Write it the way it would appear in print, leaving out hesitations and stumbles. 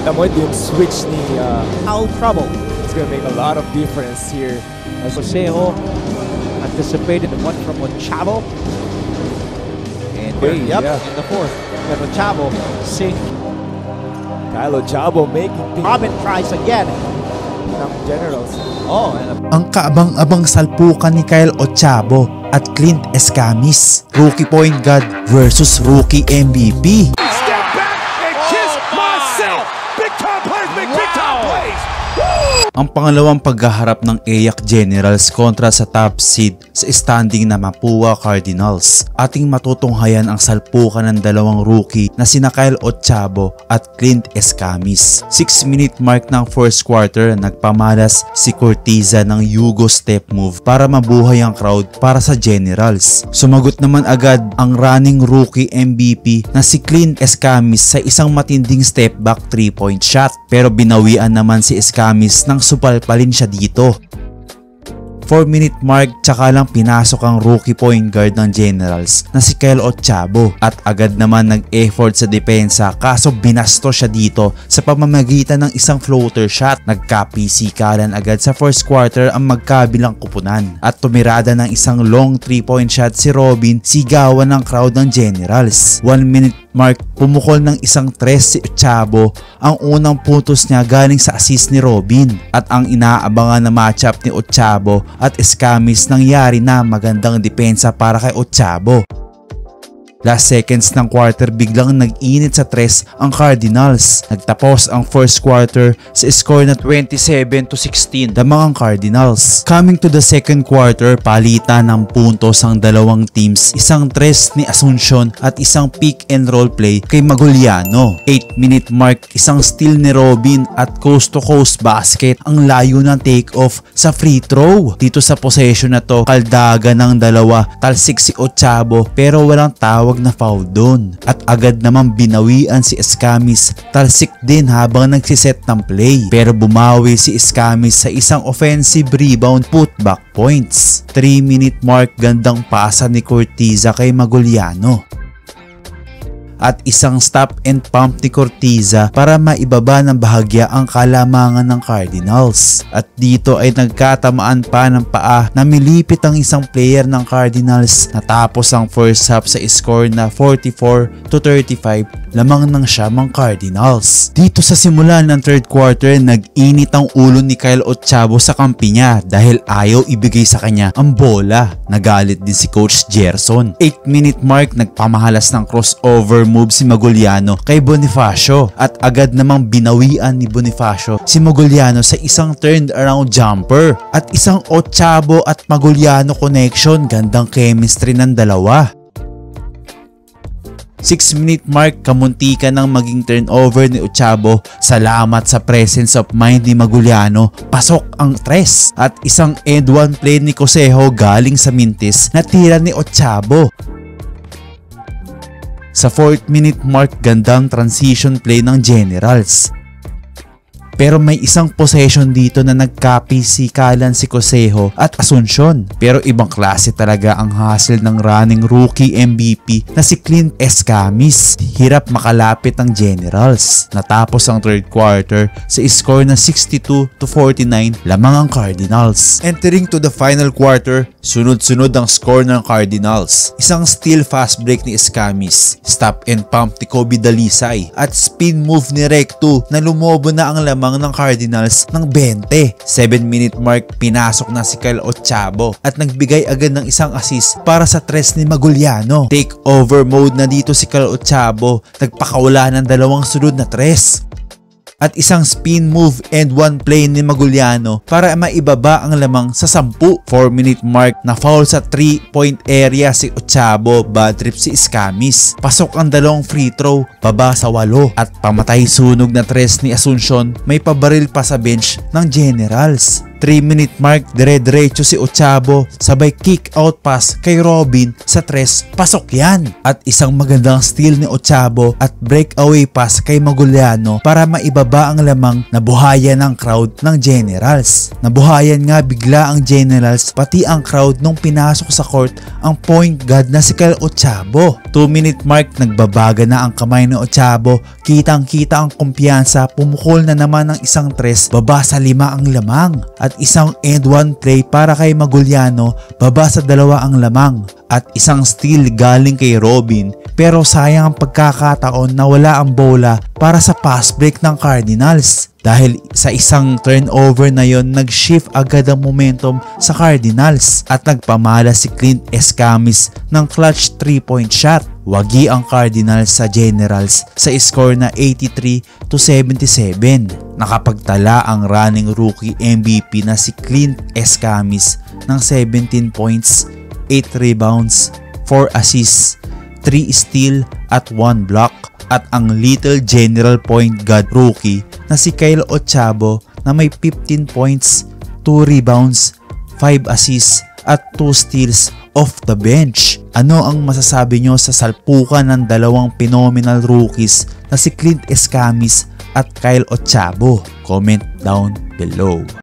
Kita mo yung switch ni Al Trouble. It's gonna make a lot of difference here. As Cosejo anticipated the one from Ochavo. And in the fourth. But Ochavo sink. Kyle Ochavo making Robin tries again. ng Generals. Ang kaabang-abang salpukan ni Kyle Ochavo at Clint Escamis. Rookie point guard versus rookie MVP. Step back and kiss myself. Big time plays make big time plays. Ang pangalawang paghaharap ng EAC Generals kontra sa top seed sa standing na Mapua Cardinals. Ating matutunghayan ang salpukan ng dalawang rookie na sina Kyle Ochavo at Clint Escamis. 6-minute mark ng first quarter, nagpamalas si Cortiza ng Yugo step move para mabuhay ang crowd para sa Generals. Sumagot naman agad ang running rookie MVP na si Clint Escamis sa isang matinding step back 3-point shot, pero binawian naman si Escamis ng supalpalin siya dito. 4-minute mark, tsaka lang pinasok ang rookie point guard ng Generals na si Kyle Ochavo at agad naman nag-effort sa depensa, kaso binasto siya dito sa pamamagitan ng isang floater shot. Nagkapisikalan agad sa first quarter ang magkabilang kupunan at tumirada ng isang long 3-point shot si Robin, sigawan ng crowd ng Generals. 1-minute mark, pumukol ng isang tres si Ochavo. Ang unang puntos niya galing sa assist ni Robin at ang inaabangan na matchup ni Ochavo at Escamis, nangyari na magandang depensa para kay Ochavo. Last seconds ng quarter, biglang nag-init sa tres ang Cardinals. Nagtapos ang first quarter sa score na 27-16 lamang ang Cardinals. Coming to the second quarter, palitan ng puntos ang dalawang teams. Isang tres ni Asuncion at isang pick and roll play kay Maguliano. 8-minute mark, isang steal ni Robin at coast to coast basket. Ang layo ng take off sa free throw. Dito sa possession na to, kaldaga ng dalawa, talsik si Ochavo pero walang tawag na foul doon at agad naman binawian si Escamis. Talsik din habang nagsiset ng play, pero bumawi si Escamis sa isang offensive rebound putback points. 3-minute mark, gandang pasa ni Cortiza kay Maguliano at isang stop and pump ni Cortiza para maibaba ng bahagya ang kalamangan ng Cardinals. At dito ay nagkatamaan pa ng paa na milipit ang isang player ng Cardinals. Natapos ang first half sa score na 44-35 lamang ng siyamang Cardinals. Dito sa simula ng third quarter, nag-init ang ulo ni Kyle Ochavo sa kampi niya dahil ayaw ibigay sa kanya ang bola. Nagalit din si Coach Gerson. 8-minute mark, nagpamahalas ng crossover move si Maguliano kay Bonifacio at agad namang binawian ni Bonifacio si Maguliano sa isang turned around jumper at isang Ochavo at Maguliano connection. Gandang chemistry ng dalawa. 6-minute mark, kamuntikan ng maging turnover ni Ochavo. Salamat sa presence of mind ni Maguliano, pasok ang tres at isang end one play ni Cosejo galing sa mintis na tira ni Ochavo. Sa 4th minute mark, gandang transition play ng Generals. Pero may isang possession dito na nagkapisikalan si Cosejo at Asuncion. Pero ibang klase talaga ang hustle ng running rookie MVP na si Clint Escamis. Hirap makalapit ang Generals. Natapos ang third quarter sa score na 62-49 lamang ang Cardinals. Entering to the final quarter, sunod-sunod ang score ng Cardinals. Isang steal fast break ni Escamis, stop and pump ni Kobe Dalisay at spin move ni Recto na lumobo na ang lamang ng Cardinals ng 20. 7-minute mark, pinasok na si Kyle Ochavo at nagbigay agad ng isang assist para sa tres ni Maguliano. Take over mode na dito si Kyle Ochavo, nagpakawala ng dalawang sunod na tres at isang spin move and one play ni Maguliano para maibaba ang lamang sa 10. 4-minute mark, na foul sa 3-point area si Ochavo, bad trip si Escamis. Pasok ang dalawang free throw, baba sa 8 at pamatay sunog na tres ni Asuncion. May pabaril pa sa bench ng Generals. 3-minute mark, dire-diretso si Ochabo, sabay kick out pass kay Robin sa 3, pasok yan. At isang magandang steal ni Ochabo at breakaway pass kay Maguliano para maibaba ang lamang na buhayan ng crowd ng Generals. Nabuhayan nga bigla ang Generals pati ang crowd nung pinasok sa court ang point guard na si Kyle Ochabo. 2-minute mark, nagbabaga na ang kamay ni Ochabo, kitang-kita ang kumpiyansa, pumukol na naman ng isang 3, baba sa 5 ang lamang. At isang end 1 play para kay Maguliano, baba sa 2 ang lamang. At isang steal galing kay Robin, pero sayang ang pagkakataon na wala ang bola para sa pass break ng Cardinals. Dahil sa isang turnover na yon, nag-shift agad ang momentum sa Cardinals at nagpamala si Clint Escamis ng clutch 3-point shot. Wagi ang Cardinals sa Generals sa score na 83-77. Nakapagtala ang running rookie MVP na si Clint Escamis ng 17 points, 8 rebounds, 4 assists, 3 steal at 1 block. At ang little general point guard rookie na si Kyle Ochabo na may 15 points, 2 rebounds, 5 assists at 2 steals off the bench. Ano ang masasabi nyo sa salpukan ng dalawang phenomenal rookies na si Clint Escamis at Kyle Ochabo? Comment down below.